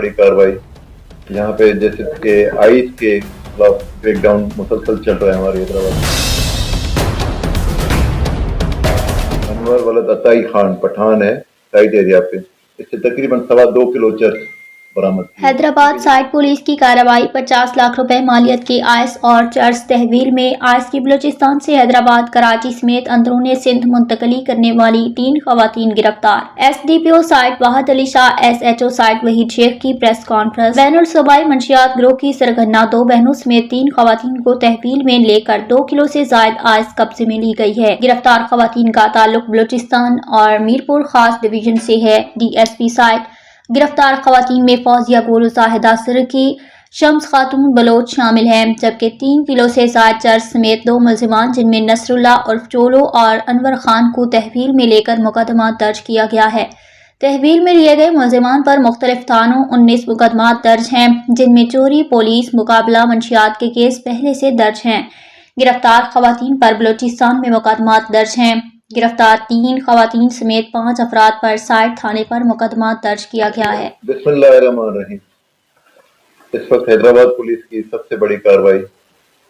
बड़ी कार्रवाई यहाँ पे जैसे कि आइस के खिलाफ ब्रेकडाउन मुसलसल चल रहा है हमारे हैदराबाद। अनवर वलद अताई खान पठान है साइट एरिया पे, इससे तकरीबन 2.25 किलो चर्च बरामद की। हैदराबाद साइड पुलिस की कार्रवाई 50 लाख रुपए मालियत की आइस और चर्च तहवील में आइस की बलूचिस्तान से हैदराबाद, कराची समेत अंदरूनी सिंध मुंतकली करने वाली 3 खवातीन गिरफ्तार। SDPO city Wahid Ali Shah, SHO city Waheed Sheikh की प्रेस कॉन्फ्रेंस। बैनुल सूबाई मंशियात गिरोह की सरगना 2 बहनों समेत 3 खवातीन को तहवील में लेकर 2 किलो से जायद आइस कब्जे में ली गई है। गिरफ्तार खवातीन का ताल्लुक बलूचिस्तान और मीरपुर खास डिवीजन से है। DSP साइट गिरफ्तार खवातीन में फौजिया गोलू, जाहिदा सिरकी, शम्स खातून बलोच शामिल हैं, जबकि 3 किलो से जायद चर्च समेत 2 मुल्जिमान जिनमें नसरुल्लाह उर्फ चोलो और अनवर खान को तहवील में लेकर मुकदमा दर्ज किया गया है। तहवील में लिए गए मुल्जिमान पर मुख्तलिफ थानों 19 मुकदमा दर्ज हैं, जिनमें चोरी, पुलिस मुकाबला, मंशियात के केस पहले से दर्ज हैं। गिरफ्तार खवातीन पर बलूचिस्तान में मुकदमा दर्ज हैं। गिरफ्तार 3 खवातीन समेत 5 अफराद पर साइट थाने पर मुकदमा दर्ज किया गया है। बिस्मिल्लाहिर्रहमानिर्रहीम। इस वक्त हैदराबाद पुलिस की सबसे बड़ी कार्रवाई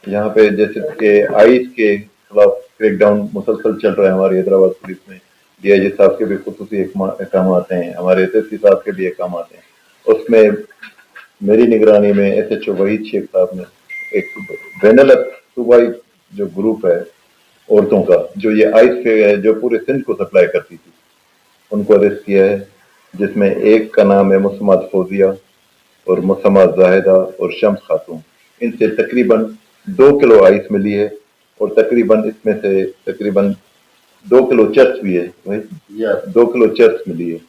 यहाँ पे जैसे कि आइस के खिलाफ क्रैकडाउन मुसलसल चल रहा है हमारी हैदराबाद पुलिस में। DIG साहब के भी खुसूसी अहकाम आते हैं, हमारे SSP साहब के भी अहकाम आते हैं। उसमें मेरी निगरानी में SHO वहीद शेख साहब ने एक बैनुल सूबाई जो ग्रुप है औरतों का, जो ये आइस के जो पूरे सिंध को सप्लाई करती थी, उनको अरेस्ट किया है, जिसमें एक का नाम है मुसम्मत फौजिया और मुसम्मत जाहिदा और शम्स खातून। इनसे तकरीबन 2 किलो आइस मिली है और तकरीबन इसमें से तकरीबन 2 किलो चर्च भी है, 2 किलो चर्च मिली है,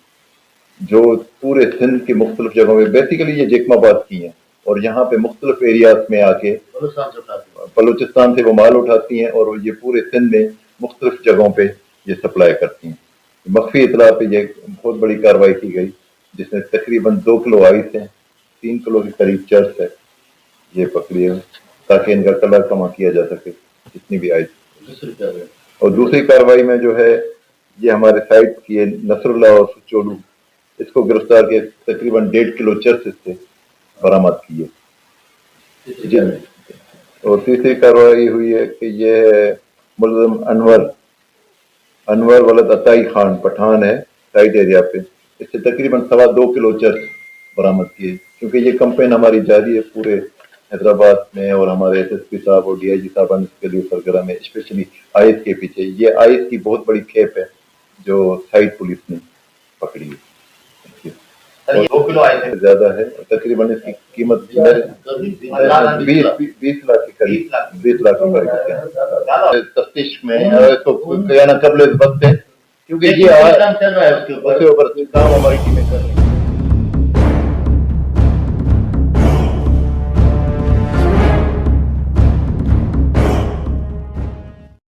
जो पूरे सिंध की मुख्तलिफ जगहों में, बेसिकली ये जेकमाबाद की हैं और यहाँ पे मुख्तलिफ एरियाज में आके बलूचिस्तान से वो माल उठाती हैं और ये पूरे सिंध में मुख्तलिफ जगहों पे ये सप्लाई करती हैं। मख्फी इतला पे ये बहुत बड़ी कार्रवाई की गई, जिसमें तकरीबन 2 किलो आइस है, 3 किलो के करीब चर्च है, ये पकड़ी है ताकि इनका कलर कमा किया जा सके जितनी भी आइस। और दूसरी कार्रवाई में जो है ये हमारे साइड की है नसरुल्लाह और चोलू, इसको गिरफ्तार किया, तकरीबन 1.5 किलो चर्च इससे बरामद की है। और तीसरी कार्रवाई हुई है कि ये मुल्ज़िम अनवर वलद अताई खान पठान है साइट एरिया पे, इससे तकरीबन 2.25 किलो चर्च बरामद किए, क्योंकि ये कंपेन हमारी जारी है पूरे हैदराबाद में और हमारे SSP साहब और DIG साहब इसके लिए सरगर्म है, स्पेशली आइस के पीछे। ये आइस की बहुत बड़ी खेप है जो साइड पुलिस ने पकड़ी है। 2 किलो आइस ज्यादा है, तकरीबन इसकी कीमत 20 लाख के करीब, 20 लाख के करीब तफ्तीश में इसको कयाना कबल वक्त है, क्योंकि ये उसके ऊपर काम हमारी टीमें कर रही है।